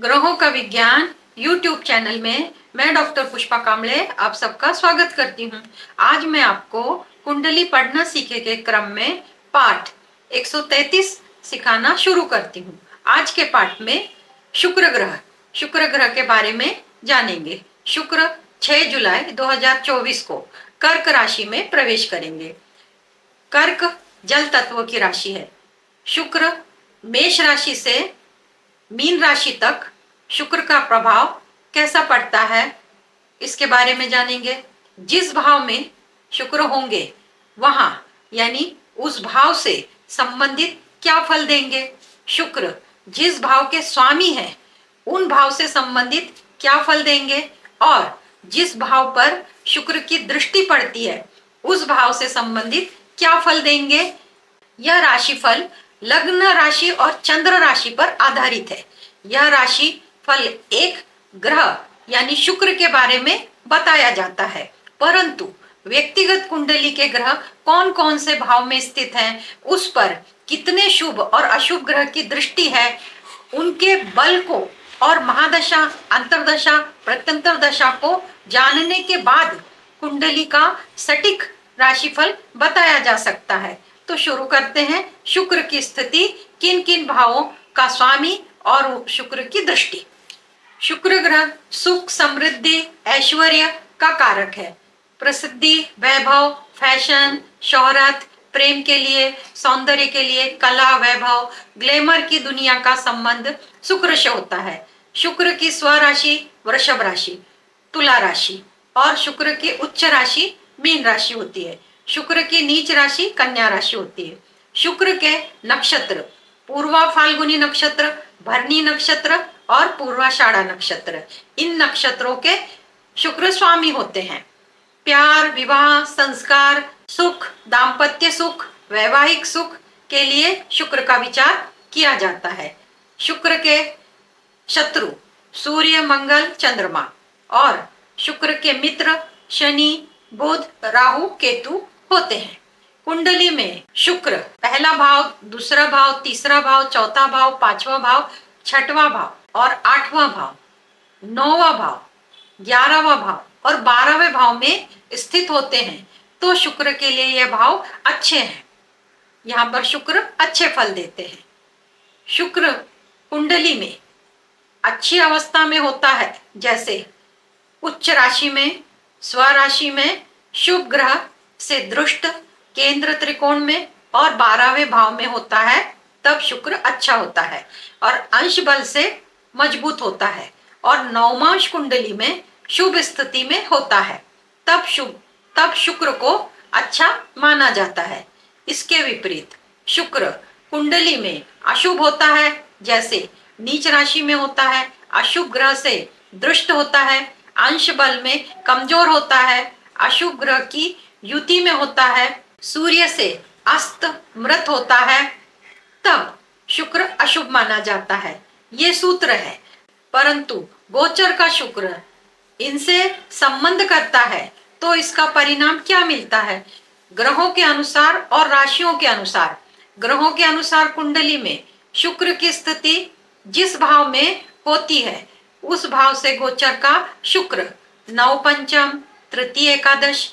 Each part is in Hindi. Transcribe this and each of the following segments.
ग्रहों का विज्ञान YouTube चैनल में मैं डॉक्टर पुष्पा कांबळे आप सबका स्वागत करती हूँ। आज मैं आपको कुंडली पढ़ना सीखे के क्रम में पाठ 133 सिखाना शुरू करती हूँ। आज के पाठ में शुक्र ग्रह के बारे में जानेंगे। शुक्र 6 जुलाई 2024 को कर्क राशि में प्रवेश करेंगे। कर्क जल तत्व की राशि है। शुक्र मेष राशि से मीन राशि तक शुक्र का प्रभाव कैसा पड़ता है इसके बारे में जानेंगे। जिस भाव में शुक्र होंगे वहां यानी उस भाव से संबंधित क्या फल देंगे। शुक्र जिस भाव के स्वामी हैं उन भाव से संबंधित क्या फल देंगे और जिस भाव पर शुक्र की दृष्टि पड़ती है उस भाव से संबंधित क्या फल देंगे। यह राशिफल लग्न राशि और चंद्र राशि पर आधारित है। यह राशि फल एक ग्रह यानी शुक्र के बारे में बताया जाता है, परंतु व्यक्तिगत कुंडली के ग्रह कौन कौन से भाव में स्थित हैं, उस पर कितने शुभ और अशुभ ग्रह की दृष्टि है, उनके बल को और महादशा, अंतरदशा, प्रत्यंतर दशा को जानने के बाद कुंडली का सटीक राशिफल बताया जा सकता है। तो शुरू करते हैं। शुक्र की स्थिति, किन किन भावों का स्वामी और शुक्र की दृष्टि। शुक्र ग्रह सुख, समृद्धि, ऐश्वर्य का कारक है। प्रसिद्धि, वैभव, फैशन, शोहरत, प्रेम के लिए, सौंदर्य के लिए, कला, वैभव, ग्लैमर की दुनिया का संबंध शुक्र से होता है। शुक्र की स्वराशि वृषभ राशि, तुला राशि और शुक्र की उच्च राशि मीन राशि होती है। शुक्र की नीच राशि कन्या राशि होती है। शुक्र के नक्षत्र पूर्वा फाल्गुनी नक्षत्र, भरणी नक्षत्र और पूर्वाषाढ़ा नक्षत्र, इन नक्षत्रों के शुक्र स्वामी होते हैं। प्यार, विवाह, संस्कार, सुख, दाम्पत्य सुख, वैवाहिक सुख के लिए शुक्र का विचार किया जाता है। शुक्र के शत्रु सूर्य, मंगल, चंद्रमा और शुक्र के मित्र शनि, बुध, राहु, केतु होते हैं। कुंडली में शुक्र पहला भाव, दूसरा भाव, तीसरा भाव, चौथा भाव, पांचवा भाव, छठवां भाव और आठवां भाव, नौवां भाव, 11वां भाव और 12वें भाव में स्थित होते हैं तो शुक्र के लिए यह भाव अच्छे हैं। यहाँ पर शुक्र अच्छे फल देते हैं। शुक्र कुंडली में अच्छी अवस्था में होता है, जैसे उच्च राशि में, स्वराशि में, शुभ ग्रह से दृष्ट, केंद्र त्रिकोण में और 12वें भाव में होता है, तब शुक्र अच्छा होता है और अंश बल से मजबूत होता है और नवमांश कुंडली में शुभ स्थिति में होता है, तब शुक्र को अच्छा माना जाता है। इसके विपरीत शुक्र कुंडली में अशुभ होता है, जैसे नीच राशि में होता है, अशुभ ग्रह से दृष्ट होता है, अंश बल में कमजोर होता है, अशुभ ग्रह की युति में होता है, सूर्य से अस्त मृत होता है, तब शुक्र अशुभ माना जाता है। ये सूत्र है, परंतु गोचर का शुक्र इनसे संबंध करता है तो इसका परिणाम क्या मिलता है। ग्रहों के अनुसार और राशियों के अनुसार, ग्रहों के अनुसार कुंडली में शुक्र की स्थिति जिस भाव में होती है उस भाव से गोचर का शुक्र नव पंचम, तृतीय एकादश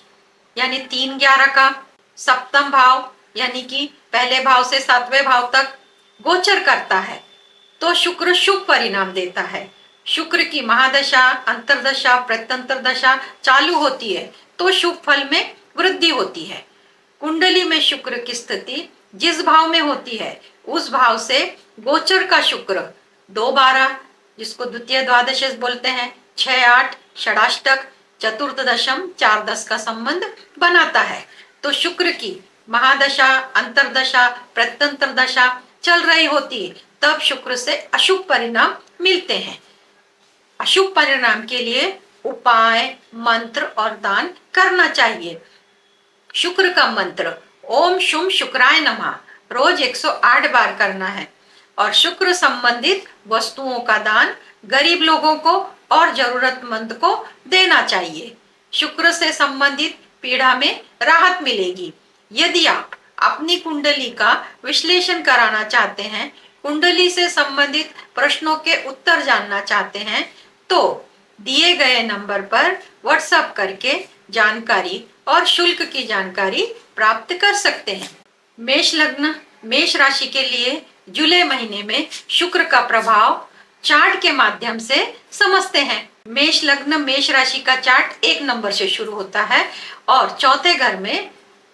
यानी 3-11 का, सप्तम भाव यानी कि पहले भाव से 7वें भाव तक गोचर करता है तो शुक्र शुभ परिणाम देता है। शुक्र की महादशा, अंतरदशा, प्रत्यंतर दशा चालू होती है तो शुभ फल में वृद्धि होती है। कुंडली में शुक्र की स्थिति जिस भाव में होती है उस भाव से गोचर का शुक्र 2-12 जिसको द्वितीय द्वादश बोलते हैं, 6-8 षडाष्टक, चतुर्थ दशम, 4-10 का संबंध बनाता है तो शुक्र की महादशा, अंतरदशा, प्रत्यंतर दशा चल रही होती है, तब शुक्र से अशुभ परिणाम मिलते हैं। अशुभ परिणाम के लिए उपाय, मंत्र और दान करना चाहिए। शुक्र का मंत्र ओम शुम शुक्राय नमः रोज 108 बार करना है और शुक्र संबंधित वस्तुओं का दान गरीब लोगों को और जरूरतमंद को देना चाहिए। शुक्र से संबंधित पीड़ा में राहत मिलेगी। यदि आप अपनी कुंडली का विश्लेषण कराना चाहते हैं, कुंडली से संबंधित प्रश्नों के उत्तर जानना चाहते हैं तो दिए गए नंबर पर व्हाट्सएप करके जानकारी और शुल्क की जानकारी प्राप्त कर सकते हैं। मेष लग्न, मेष राशि के लिए जुलाई महीने में शुक्र का प्रभाव चार्ट के माध्यम से समझते हैं। मेष लग्न मेष राशि का चार्ट 1 नंबर से शुरू होता है और चौथे घर में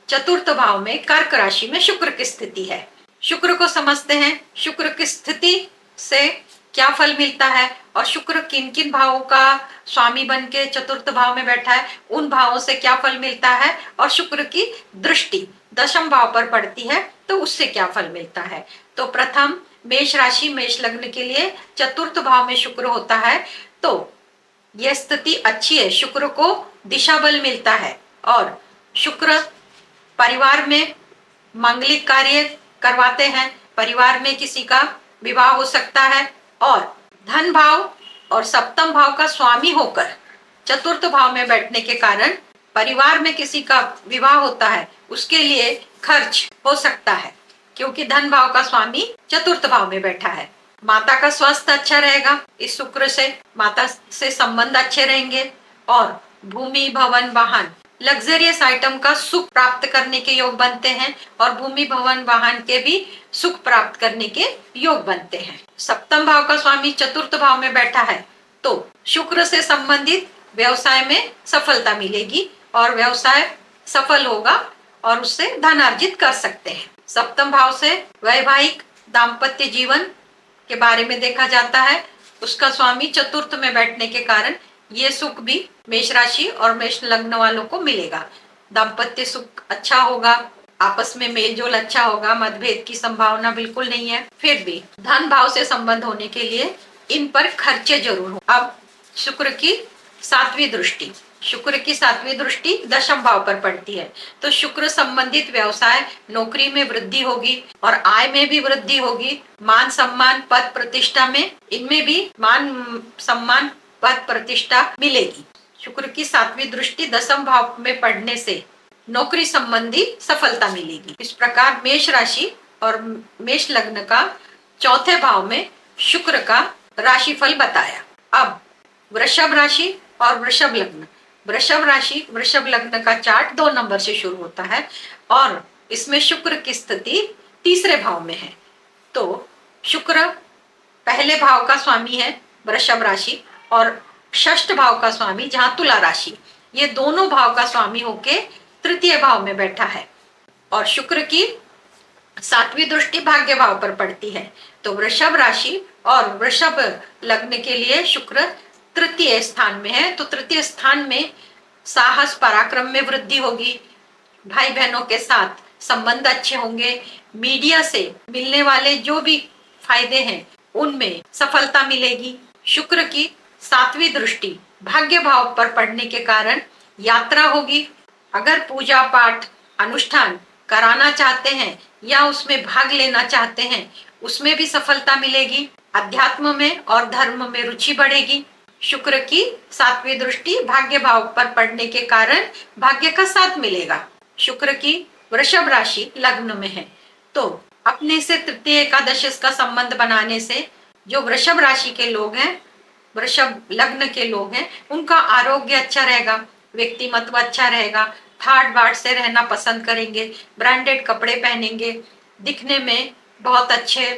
चतुर्थ भाव में कर्क राशि में शुक्र की स्थिति है। शुक्र को समझते हैं, शुक्र की स्थिति से क्या फल मिलता है और शुक्र किन किन भावों का स्वामी बन के चतुर्थ भाव में बैठा है, उन भावों से क्या फल मिलता है और शुक्र की दृष्टि दशम भाव पर पड़ती है तो उससे क्या फल मिलता है। तो प्रथम मेष राशि मेष लग्न के लिए चतुर्थ भाव में शुक्र होता है तो यह स्थिति अच्छी है, शुक्र को दिशा बल मिलता है और शुक्र परिवार में मांगलिक कार्य करवाते हैं, परिवार में किसी का विवाह हो सकता है और धन भाव और सप्तम भाव का स्वामी होकर चतुर्थ भाव में बैठने के कारण परिवार में किसी का विवाह होता है, उसके लिए खर्च हो सकता है क्योंकि धन भाव का स्वामी चतुर्थ भाव में बैठा है। माता का स्वास्थ्य अच्छा रहेगा, इस शुक्र से माता से संबंध अच्छे रहेंगे और भूमि भवन वाहन लग्जरियस आइटम का सुख प्राप्त करने के योग बनते हैं और भूमि भवन वाहन के भी सुख प्राप्त करने के योग बनते हैं। सप्तम भाव का स्वामी चतुर्थ भाव में बैठा है तो शुक्र से संबंधित व्यवसाय में सफलता मिलेगी और व्यवसाय सफल होगा और उससे धन अर्जित कर सकते हैं। सप्तम भाव से वैवाहिक दाम्पत्य जीवन के बारे में देखा जाता है, उसका स्वामी चतुर्थ में बैठने के कारण ये सुख भी मेष राशि और मेष लग्न वालों को मिलेगा। दाम्पत्य सुख अच्छा होगा, आपस में मेलजोल अच्छा होगा, मतभेद की संभावना बिल्कुल नहीं है। फिर भी धन भाव से संबंध होने के लिए इन पर खर्चे जरूर हो। अब शुक्र की 7वीं दृष्टि, शुक्र की 7वीं दृष्टि दशम भाव पर पड़ती है तो शुक्र संबंधित व्यवसाय नौकरी में वृद्धि होगी और आय में भी वृद्धि होगी। मान सम्मान पद प्रतिष्ठा में इनमें भी मान सम्मान पद प्रतिष्ठा मिलेगी। शुक्र की 7वीं दृष्टि दशम भाव में पड़ने से नौकरी संबंधी सफलता मिलेगी। इस प्रकार मेष राशि और मेष लग्न का चौथे भाव में शुक्र का राशिफल बताया। अब वृषभ राशि और वृषभ लग्न, वृषभ राशि वृषभ लग्न का चार्ट 2 नंबर से शुरू होता है और इसमें शुक्र की स्थिति तीसरे भाव में है तो शुक्र पहले भाव का स्वामी है वृषभ राशि और षष्ठ भाव का स्वामी जहां तुला राशि, ये दोनों भाव का स्वामी होके तृतीय भाव में बैठा है और शुक्र की 7वीं दृष्टि भाग्य भाव पर पड़ती है तो वृषभ राशि और वृषभ लग्न के लिए शुक्र तृतीय स्थान में है तो तृतीय स्थान में साहस पराक्रम में वृद्धि होगी, भाई बहनों के साथ संबंध अच्छे होंगे, मीडिया से मिलने वाले जो भी फायदे हैं उनमें सफलता मिलेगी। शुक्र की 7वीं दृष्टि भाग्य भाव पर पड़ने के कारण यात्रा होगी। अगर पूजा पाठ अनुष्ठान कराना चाहते हैं या उसमें भाग लेना चाहते हैं उसमें भी सफलता मिलेगी। अध्यात्म में और धर्म में रुचि बढ़ेगी। शुक्र की 7वीं दृष्टि भाग्य भाव पर पड़ने के कारण भाग्य का साथ मिलेगा। शुक्र की वृषभ राशि लग्न में है तो अपने से तृतीय एकादश का संबंध बनाने से जो वृषभ राशि के लोग हैं, वृषभ लग्न के लोग हैं, उनका आरोग्य अच्छा रहेगा, व्यक्तिमत्व अच्छा रहेगा, ठाट बाट से रहना पसंद करेंगे, ब्रांडेड कपड़े पहनेंगे, दिखने में बहुत अच्छे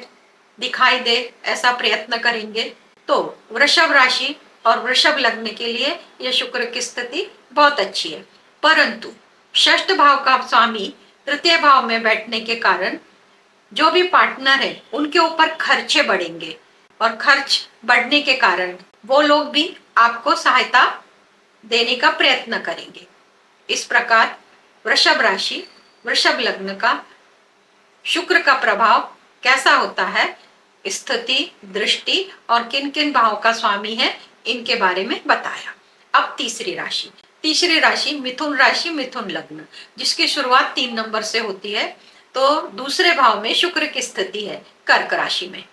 दिखाई दे ऐसा प्रयत्न करेंगे। तो वृषभ राशि और वृषभ लग्न के लिए यह शुक्र की स्थिति बहुत अच्छी है। परंतु षष्ठ भाव का स्वामी तृतीय भाव में बैठने के कारण जो भी पार्टनर है उनके ऊपर खर्चे बढ़ेंगे और खर्च बढ़ने के कारण वो लोग भी आपको सहायता देने का प्रयत्न करेंगे। इस प्रकार वृषभ राशि वृषभ लग्न का शुक्र का प्रभाव कैसा होता है, स्थिति दृष्टि और किन किन भाव का स्वामी है इनके बारे में बताया। अब तीसरी राशि मिथुन राशि मिथुन लग्न, जिसकी शुरुआत 3 नंबर से होती है तो दूसरे भाव में शुक्र की स्थिति है कर्क राशि में।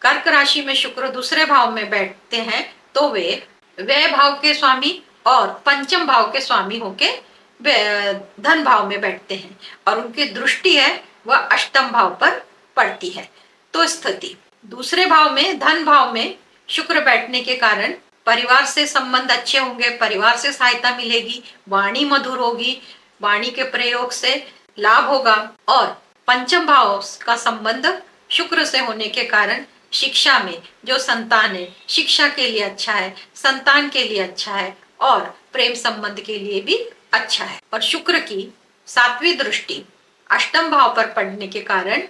कर्क राशि में शुक्र दूसरे भाव में बैठते हैं तो वे व्यय भाव के स्वामी और पंचम भाव के स्वामी होके धन भाव में बैठते हैं और उनकी दृष्टि है वह अष्टम भाव पर पड़ती है। तो स्थिति। दूसरे भाव में, धन भाव में शुक्र बैठने के कारण परिवार से संबंध अच्छे होंगे, परिवार से सहायता मिलेगी, वाणी मधुर होगी, वाणी के प्रयोग से लाभ होगा। और पंचम भाव का संबंध शुक्र से होने के कारण शिक्षा में, जो संतान है, शिक्षा के लिए अच्छा है, संतान के लिए अच्छा है और प्रेम संबंध के लिए भी अच्छा है। और शुक्र की 7वीं दृष्टि अष्टम भाव पर पड़ने के कारण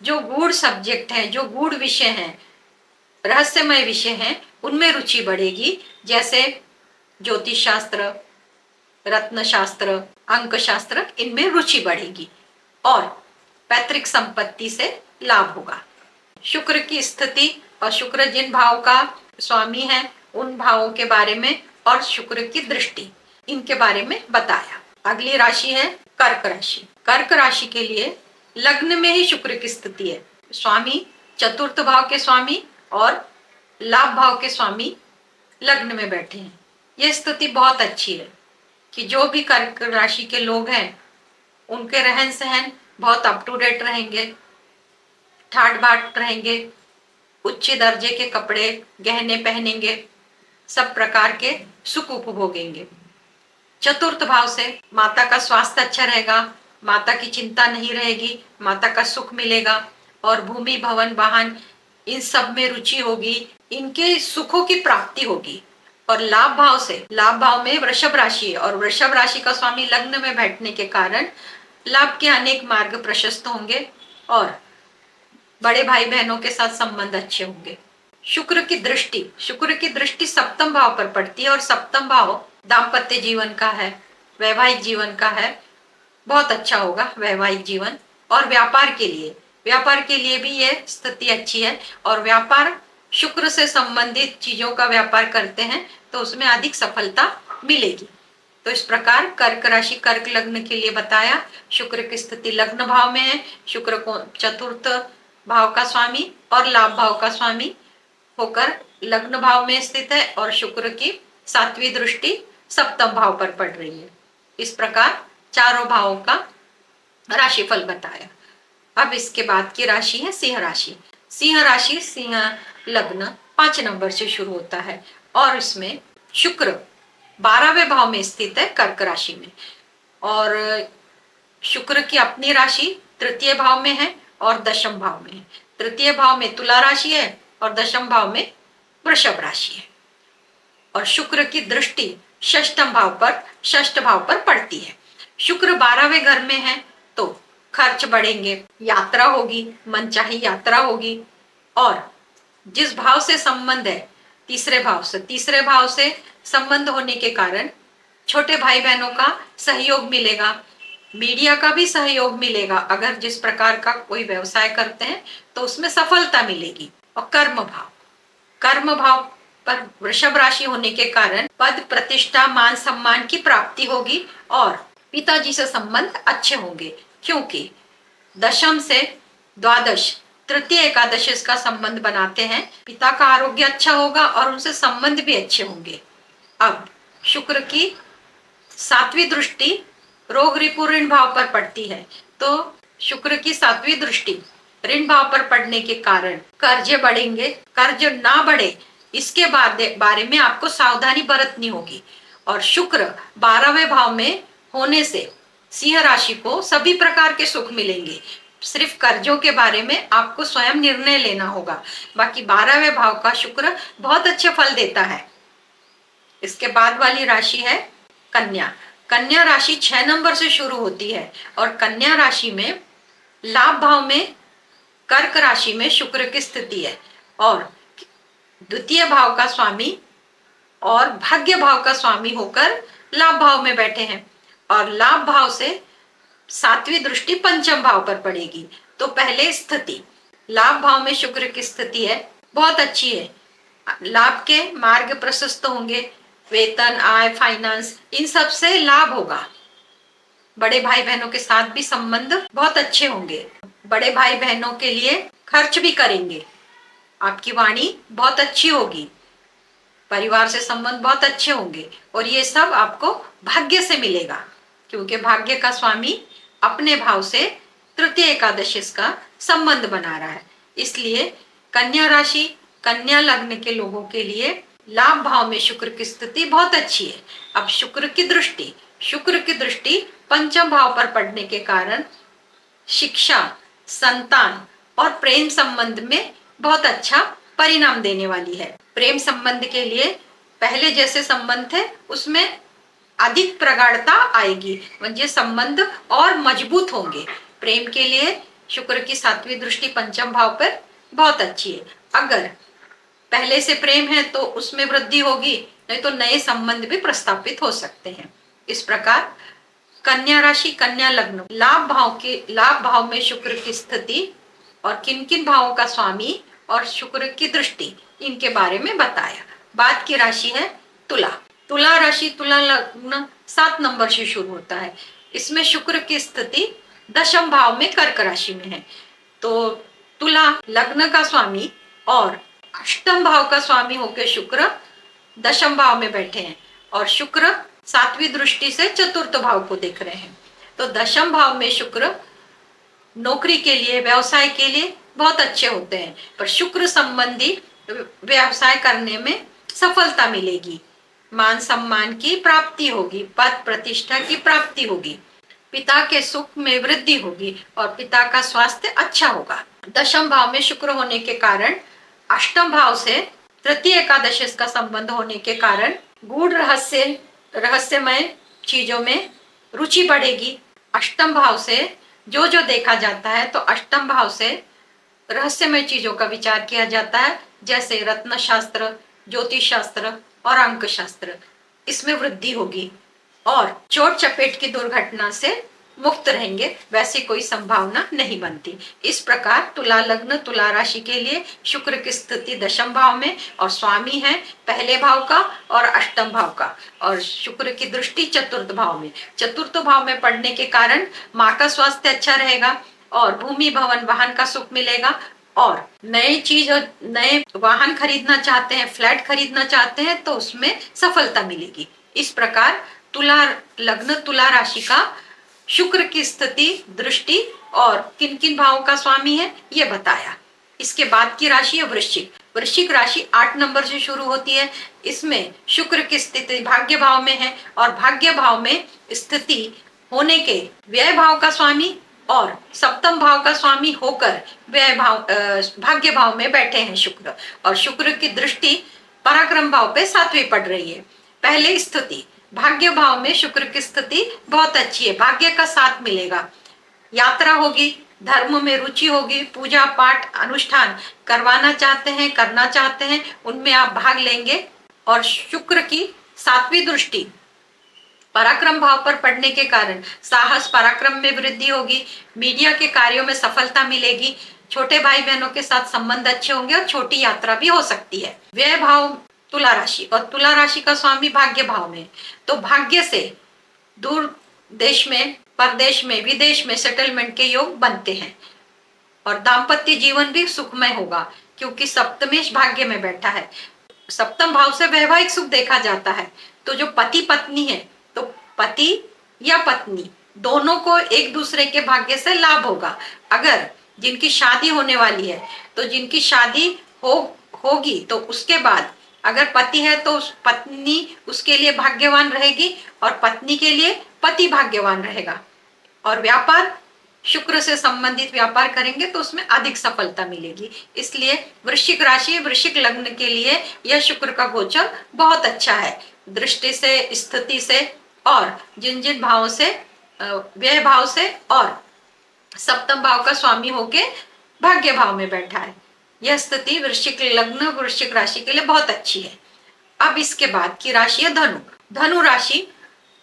जो गूढ़ सब्जेक्ट है, जो गूढ़ विषय हैं, रहस्यमय विषय हैं, उनमें रुचि बढ़ेगी। जैसे ज्योतिष शास्त्र, रत्न शास्त्र, अंक शास्त्र, इनमें रुचि बढ़ेगी और पैतृक संपत्ति से लाभ होगा। शुक्र की स्थिति और शुक्र जिन भाव का स्वामी है उन भावों के बारे में और शुक्र की दृष्टि, इनके बारे में बताया। अगली राशि है कर्क राशि। कर्क राशि के लिए लग्न में ही शुक्र की स्थिति है। स्वामी चतुर्थ भाव के स्वामी और लाभ भाव के स्वामी लग्न में बैठे हैं। यह स्थिति बहुत अच्छी है कि जो भी कर्क राशि के लोग हैं उनके रहन सहन बहुत अप टू डेट रहेंगे, ठाट बाट रहेंगे, उच्च दर्जे के कपड़े गहने पहनेंगे, सब प्रकार के सुख उपभोगेंगे। चतुर्थ भाव से माता का स्वास्थ्य अच्छा रहेगा, माता की चिंता नहीं रहेगी, माता का सुख मिलेगा और भूमि भवन वाहन इन सब में रुचि होगी, इनके सुखों की प्राप्ति होगी। और लाभ भाव से, लाभ भाव में वृषभ राशि है और वृषभ राशि का स्वामी लग्न में बैठने के कारण लाभ के अनेक मार्ग प्रशस्त होंगे और बड़े भाई बहनों के साथ संबंध अच्छे होंगे। शुक्र की दृष्टि सप्तम भाव पर पड़ती है और सप्तम भाव दाम्पत्य जीवन का है, वैवाहिक जीवन का है। बहुत अच्छा होगा वैवाहिक जीवन। और व्यापार के लिए भी यह स्थिति अच्छी है और व्यापार, शुक्र से संबंधित चीजों का व्यापार करते हैं तो उसमें अधिक सफलता मिलेगी। तो इस प्रकार कर्क राशि, कर्क लग्न के लिए बताया। शुक्र की स्थिति लग्न भाव में है, शुक्र को चतुर्थ भाव का स्वामी और लाभ भाव का स्वामी होकर लग्न भाव में स्थित है और शुक्र की 7वीं दृष्टि सप्तम भाव पर पड़ रही है। इस प्रकार चारों भावों का राशिफल बताया। अब इसके बाद की राशि है सिंह राशि। सिंह राशि, सिंह लग्न 5 नंबर से शुरू होता है और इसमें शुक्र 12वें भाव में स्थित है कर्क राशि में। और शुक्र की अपनी राशि तृतीय भाव में है और दशम भाव में है। तृतीय भाव में तुला राशि है और दशम भाव में वृषभ राशि है। और शुक्र की दृष्टि षष्ठ भाव पर पड़ती है। शुक्र 12वें घर में है तो खर्च बढ़ेंगे, यात्रा होगी, मनचाही यात्रा होगी। और जिस भाव से संबंध है तीसरे भाव से संबंध होने के कारण छोटे भाई बहनों का सहयोग मिलेगा, मीडिया का भी सहयोग मिलेगा। अगर जिस प्रकार का कोई व्यवसाय करते हैं तो उसमें सफलता मिलेगी। और कर्म भाव पर वृषभ राशि होने के कारण पद प्रतिष्ठा मान सम्मान की प्राप्ति होगी और पिताजी से संबंध अच्छे होंगे, क्योंकि दशम से द्वादश तृतीय एकादश इसका संबंध बनाते हैं। पिता का आरोग्य अच्छा होगा और उनसे संबंध भी अच्छे होंगे। अब शुक्र की 7वीं दृष्टि रोग रिपु ऋण भाव पर पड़ती है तो शुक्र की 7वीं दृष्टि ऋण भाव पर पड़ने के कारण कर्ज बढ़ेंगे। कर्ज ना बढ़े इसके बारे में आपको सावधानी बरतनी होगी। और शुक्र 12वें भाव में होने से सिंह राशि को सभी प्रकार के सुख मिलेंगे। सिर्फ कर्जों के बारे में आपको स्वयं निर्णय लेना होगा, बाकी 12वें भाव का शुक्र बहुत अच्छे फल देता है। इसके बाद वाली राशि है कन्या। कन्या राशि 6 नंबर से शुरू होती है और कन्या राशि में लाभ भाव में कर्क राशि में शुक्र की स्थिति है और द्वितीय भाव का स्वामी और भाग्य भाव का स्वामी होकर लाभ भाव में बैठे हैं। और लाभ भाव से 7वीं दृष्टि पंचम भाव पर पड़ेगी। तो पहले स्थिति लाभ भाव में शुक्र की स्थिति है, बहुत अच्छी है। लाभ के मार्ग प्रशस्त होंगे, वेतन, आय, फाइनेंस, इन सब से लाभ होगा। बड़े भाई बहनों के साथ भी संबंध बहुत अच्छे होंगे। बड़े भाई बहनों के लिए खर्च भी करेंगे। आपकी वाणी बहुत अच्छी होगी, परिवार से संबंध बहुत अच्छे होंगे और ये सब आपको भाग्य से मिलेगा, क्योंकि भाग्य का स्वामी अपने भाव से तृतीय एकादशी का संबंध बना रहा है। इसलिए कन्या राशि, कन्या लग्न के लोगों के लिए लाभ भाव में शुक्र की स्थिति बहुत अच्छी है। अब शुक्र की दृष्टि पंचम भाव पर पड़ने के कारण शिक्षा, संतान और प्रेम संबंध में बहुत अच्छा परिणाम देने वाली है। प्रेम संबंध के लिए पहले जैसे संबंध थे उसमें अधिक प्रगाढ़ता आएगी, म्हणजे संबंध और मजबूत होंगे। प्रेम के लिए शुक्र की 7वीं दृष्टि पंचम भाव पर बहुत अच्छी है। अगर पहले से प्रेम है तो उसमें वृद्धि होगी, नहीं तो नए संबंध भी प्रस्तापित हो सकते हैं। इस प्रकार कन्या राशि, कन्या लग्न लाभ भाव में शुक्र की स्थिति और किन किन भावों का स्वामी और शुक्र की दृष्टि, इनके बारे में बताया। बाद की राशि है तुला। तुला राशि, तुला लग्न 7 नंबर से शुरू होता है। इसमें शुक्र की स्थिति दशम भाव में कर्क राशि में है। तो तुला लग्न का स्वामी और अष्टम भाव का स्वामी होकर शुक्र दशम भाव में बैठे हैं और शुक्र 7वीं दृष्टि से चतुर्थ भाव को देख रहे हैं। तो दशम भाव में शुक्र नौकरी के लिए, व्यवसाय के लिए बहुत अच्छे होते हैं, पर शुक्र संबंधी व्यवसाय करने में सफलता मिलेगी, मान सम्मान की प्राप्ति होगी, पद प्रतिष्ठा की प्राप्ति होगी, पिता के सुख में वृद्धि होगी और पिता का स्वास्थ्य अच्छा होगा। दशम भाव में शुक्र होने के कारण अष्टम भाव से तृतीय एकादशी का संबंध होने के कारण गूढ़ रहस्यमय चीजों में रुचि बढ़ेगी। अष्टम भाव से जो जो देखा जाता है तो अष्टम भाव से रहस्यमय चीजों का विचार किया जाता है, जैसे रत्न शास्त्र, ज्योतिष शास्त्र और अंक शास्त्र। इसमें वृद्धि होगी और चोट चपेट की दुर्घटना से मुक्त रहेंगे, वैसी कोई संभावना नहीं बनती। इस प्रकार तुला लग्न, तुला राशि के लिए शुक्र की स्थिति दशम भाव में और स्वामी है पहले भाव का और अष्टम भाव का, और शुक्र की दृष्टि चतुर्थ भाव में। चतुर्थ भाव में पड़ने के कारण माँ का स्वास्थ्य अच्छा रहेगा और भूमि भवन वाहन का सुख मिलेगा। और नई चीज और नए वाहन खरीदना चाहते हैं, फ्लैट खरीदना चाहते हैं तो उसमें सफलता मिलेगी। इस प्रकार तुला लग्न, तुला राशि का शुक्र की स्थिति, दृष्टि और किन किन भावों का स्वामी है ये बताया। इसके बाद की राशि है वृश्चिक। वृश्चिक राशि 8 नंबर से शुरू होती है। इसमें शुक्र की स्थिति भाग्य भाव में है और भाग्य भाव में स्थिति होने के व्यय भाव का स्वामी और सप्तम भाव का स्वामी होकर व्यय भाव भाग्य भाव में बैठे हैं शुक्र, और शुक्र की दृष्टि पराक्रम भाव पे 7वीं पड़ रही है। पहले स्थिति भाग्य भाव में शुक्र की स्थिति बहुत अच्छी है, भाग्य का साथ मिलेगा, यात्रा होगी, धर्म में रुचि होगी, पूजा पाठ अनुष्ठान करवाना चाहते हैं, करना चाहते हैं, उनमें आप भाग लेंगे। और शुक्र की 7वीं दृष्टि पराक्रम भाव पर पड़ने के कारण साहस पराक्रम में वृद्धि होगी, मीडिया के कार्यों में सफलता मिलेगी, छोटे भाई बहनों के साथ संबंध अच्छे होंगे और छोटी यात्रा भी हो सकती है। व्यय भाव तुला राशि और तुला राशि का स्वामी भाग्य भाव में, तो भाग्य से दूर देश में, परदेश में, विदेश में सेटलमेंट के योग बनते हैं और दाम्पत्य जीवन भी सुखमय होगा क्योंकि सप्तमेश भाग्य में बैठा है। सप्तम भाव से वैवाहिक सुख देखा जाता है। तो जो पति पत्नी है तो पति या पत्नी दोनों को एक दूसरे के भाग्य से लाभ होगा। अगर जिनकी शादी होने वाली है तो जिनकी शादी होगी तो उसके बाद अगर पति है तो पत्नी उसके लिए भाग्यवान रहेगी और पत्नी के लिए पति भाग्यवान रहेगा। और व्यापार, शुक्र से संबंधित व्यापार करेंगे तो उसमें अधिक सफलता मिलेगी। इसलिए वृश्चिक राशि, वृश्चिक लग्न के लिए यह शुक्र का गोचर बहुत अच्छा है, दृष्टि से, स्थिति से और जिन जिन भावों से, व्यय भाव से और सप्तम भाव का स्वामी होके भाग्य भाव में बैठा है। यह स्थिति वृश्चिक लग्न, वृश्चिक राशि के लिए बहुत अच्छी है। अब इसके बाद की राशि है धनु। धनु राशि,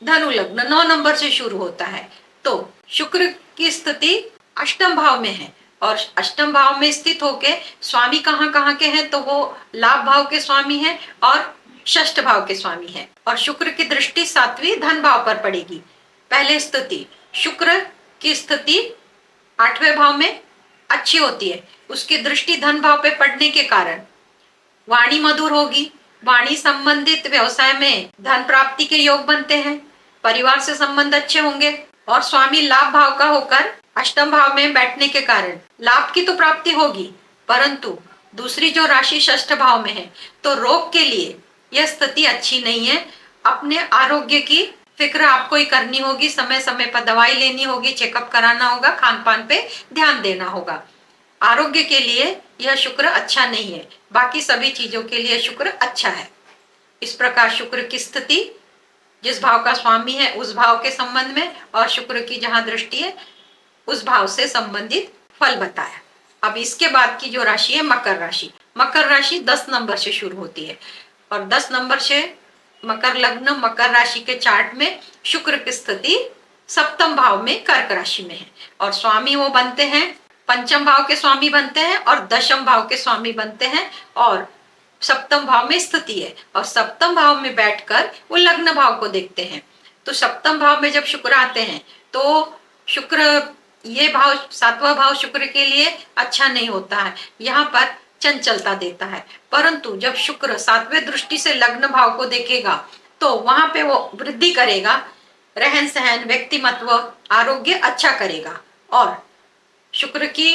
धनु लग्न 9 नंबर से शुरू होता है। तो शुक्र की स्थिति अष्टम भाव में है और अष्टम भाव में स्थित होके स्वामी कहाँ कहाँ के हैं तो वो लाभ भाव के स्वामी हैं और षष्ठ भाव के स्वामी हैं। और शुक्र की दृष्टि 7वीं धन भाव पर पड़ेगी। पहले स्थिति शुक्र की स्थिति 8वें भाव में अच्छी होती है, उसकी दृष्टि धन भाव पे पड़ने के कारण वाणी मधुर होगी, वाणी संबंधित व्यवसाय में धन प्राप्ति के योग बनते हैं, परिवार से संबंध अच्छे होंगे और स्वामी लाभ भाव का होकर अष्टम भाव में बैठने के कारण लाभ की तो प्राप्ति होगी परंतु दूसरी जो राशि षष्ठ भाव में है, तो रोग के लिए यह स्थिति अच्छी नहीं है। अपने आरोग्य की फिक्र आपको ही करनी होगी, समय समय पर दवाई लेनी होगी, चेकअप कराना होगा, खान पान पे ध्यान देना होगा। आरोग्य के लिए यह शुक्र अच्छा नहीं है, बाकी सभी चीजों के लिए शुक्र अच्छा है। इस प्रकार शुक्र की स्थिति जिस भाव का स्वामी है उस भाव के संबंध में, और शुक्र की जहां दृष्टि है उस भाव से संबंधित फल बताया। अब इसके बाद की जो राशि है मकर राशि। मकर राशि 10 नंबर से शुरू होती है और 10 नंबर से मकर लग्न मकर राशि के चार्ट में शुक्र की स्थिति सप्तम भाव में कर्क राशि में है, और स्वामी वो बनते हैं, पंचम भाव के स्वामी बनते हैं और दशम भाव के स्वामी बनते हैं, और सप्तम भाव में स्थिति है, और सप्तम भाव में बैठकर वो लग्न भाव को देखते हैं। तो सप्तम भाव में जब शुक्र आते हैं तो शुक्र, ये भाव सातवां भाव शुक्र के लिए अच्छा नहीं होता है, यहाँ पर चंचलता देता है। परंतु जब शुक्र सातवें दृष्टि से लग्न भाव को देखेगा तो वहां पे वो वृद्धि करेगा, रहन सहन, व्यक्तिमत्व, आरोग्य अच्छा करेगा। और शुक्र की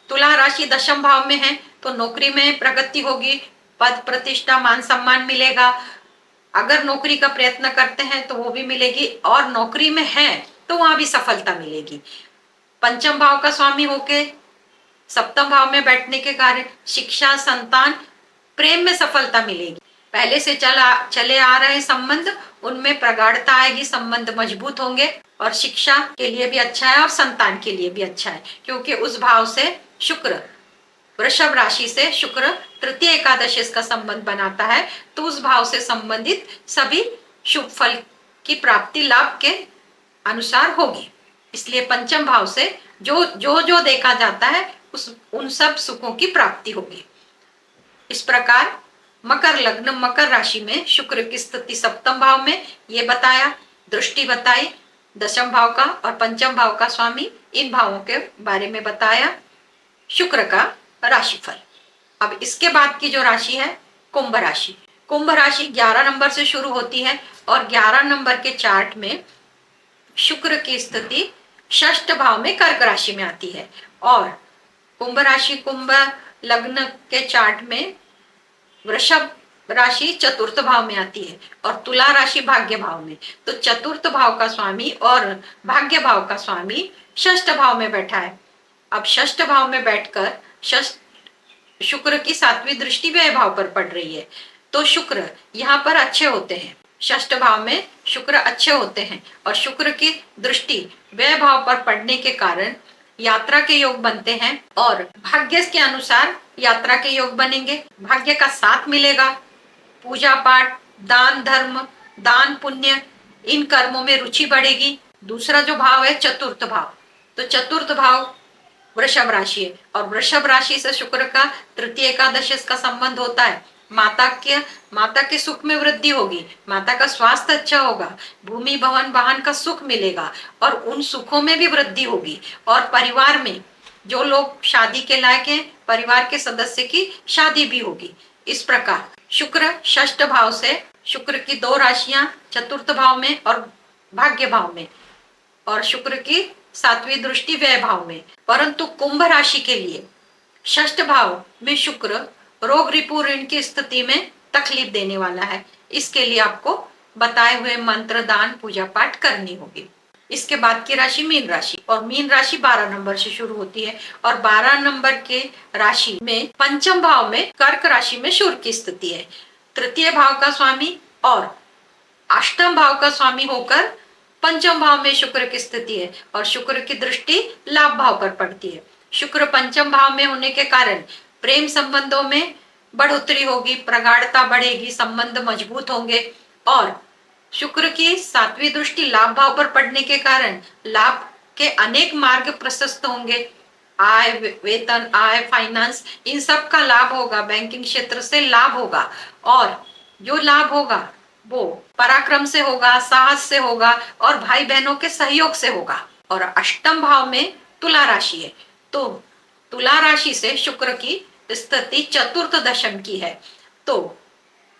तुला राशि दशम भाव में है तो नौकरी में प्रगति होगी, पद प्रतिष्ठा मान सम्मान मिलेगा। अगर नौकरी का प्रयत्न करते हैं तो वो भी मिलेगी, और नौकरी में है तो वहां भी सफलता मिलेगी। पंचम भाव का स्वामी होके सप्तम भाव में बैठने के कारण शिक्षा, संतान, प्रेम में सफलता मिलेगी। पहले से चले आ रहे संबंध उनमें प्रगाढ़ता आएगी, संबंध मजबूत होंगे, और शिक्षा के लिए भी अच्छा है और संतान के लिए भी अच्छा है, क्योंकि उस भाव से शुक्र, वृषभ राशि से शुक्र तृतीय एकादश इसका संबंध बनाता है, तो उस भाव से संबंधित सभी शुभ फल की प्राप्ति लाभ के अनुसार होगी। इसलिए पंचम भाव से जो जो जो देखा जाता है उन सब सुखों की प्राप्ति होगी। इस प्रकार मकर लग्न मकर राशि में शुक्र की स्थिति सप्तम भाव में, ये बताया, दृष्टि बताई दशम भाव का और पंचम भाव का स्वामी, इन भावों के बारे में बताया, शुक्र का राशिफल। अब इसके बाद की जो राशि है कुंभ राशि। कुंभ राशि 11 नंबर से शुरू होती है और 11 नंबर के चार्ट में शुक्र की स्थिति षष्ठ भाव में कर्क राशि में आती है, और कुंभ राशि कुंभ लग्न के चार्ट में वृषभ राशि चतुर्थ भाव में आती है और तुला राशि भाग्य भाव में। तो चतुर्थ भाव का स्वामी और भाग्य भाव का स्वामी षष्ठ भाव में बैठा है। अब षष्ठ भाव में बैठकर शुक्र की सातवीं दृष्टि व्यय भाव पर पड़ रही है, तो शुक्र यहाँ पर अच्छे होते हैं, षष्ठ भाव में शुक्र अच्छे होते हैं, और शुक्र की दृष्टि व्यय भाव पर पड़ने के कारण यात्रा के योग बनते हैं, और भाग्य के अनुसार यात्रा के योग बनेंगे, भाग्य का साथ मिलेगा, पूजा पाठ, दान धर्म, दान पुण्य, इन कर्मों में रुचि बढ़ेगी। दूसरा जो भाव है चतुर्थ भाव, तो चतुर्थ भाव वृषभ राशि है, और वृषभ राशि से शुक्र का तृतीय एकादश का संबंध होता है। माता के सुख में वृद्धि होगी, माता का स्वास्थ्य अच्छा होगा, भूमि भवन वाहन का सुख मिलेगा, और उन सुखों में भी वृद्धि होगी, और परिवार में जो लोग शादी के लायक हैं, परिवार के सदस्य की शादी भी होगी। इस प्रकार शुक्र षष्ठ भाव से, शुक्र की 2 राशियां चतुर्थ भाव में और भाग्य भाव में, और शुक्र की 7वीं दृष्टि व्यय भाव में। परंतु कुंभ राशि के लिए षष्ठ भाव में शुक्र रोग रिपु ऋण की स्थिति में तकलीफ देने वाला है, इसके लिए आपको बताए हुए मंत्र, दान, पूजा पाठ करनी होगी। इसके बाद की राशि मीन राशि, और मीन राशि 12 नंबर से शुरू होती है, और 12 नंबर के राशि में पंचम भाव में कर्क राशि में शुक्र की स्थिति है, तृतीय भाव का स्वामी और अष्टम भाव का स्वामी होकर पंचम भाव में शुक्र की स्थिति है, और शुक्र की दृष्टि लाभ भाव पर पड़ती है। शुक्र पंचम भाव में होने के कारण प्रेम संबंधों में बढ़ोतरी होगी, प्रगाढ़ता बढ़ेगी, संबंध मजबूत होंगे, और शुक्र की 7वीं दृष्टि लाभ भाव पर पड़ने के कारण लाभ के अनेक मार्ग प्रशस्त होंगे, आय, वेतन, आय, फाइनेंस, इन सब का लाभ होगा, बैंकिंग क्षेत्र से लाभ होगा, और जो लाभ होगा वो पराक्रम से होगा, साहस से होगा, और भाई बहनों के सहयोग से होगा। और अष्टम भाव में तुला राशि है, तो तुला राशि से शुक्र की स्थिति चतुर्थ दशम की है, तो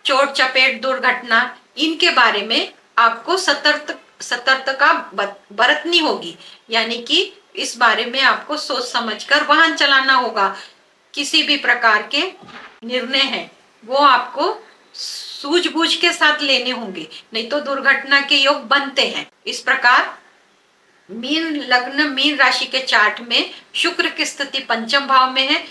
चोट चपेट, दुर्घटना, इनके बारे में आपको सतर्कता बरतनी होगी, यानी कि इस बारे में आपको सोच समझकर वाहन चलाना होगा, किसी भी प्रकार के निर्णय हैं वो आपको सूझबूझ के साथ लेने होंगे, नहीं तो दुर्घटना के योग बनते हैं। इस प्रकार मीन लग्न मीन राशि के चार्ट में शुक्र की स्थिति पंचम भाव में है।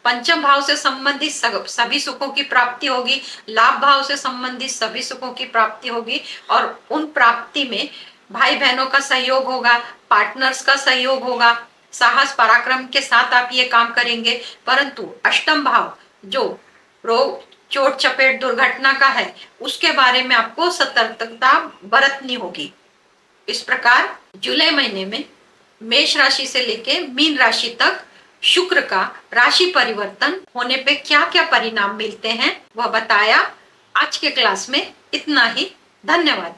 पंचम भाव से संबंधित सभी सुखों की प्राप्ति होगी, लाभ भाव से संबंधित सभी सुखों की प्राप्ति होगी, और उन प्राप्ति में भाई बहनों का सहयोग होगा, पार्टनर्स का सहयोग होगा, साहस पराक्रम के साथ आप ये काम करेंगे। परंतु अष्टम भाव जो रोग चोट चपेट दुर्घटना का है, उसके बारे में आपको सतर्कता बरतनी होगी। इस प्रकार जुलाई महीने में मेष राशि से लेके मीन राशि तक शुक्र का राशि परिवर्तन होने पे क्या क्या परिणाम मिलते हैं वह बताया। आज के क्लास में इतना ही। धन्यवाद।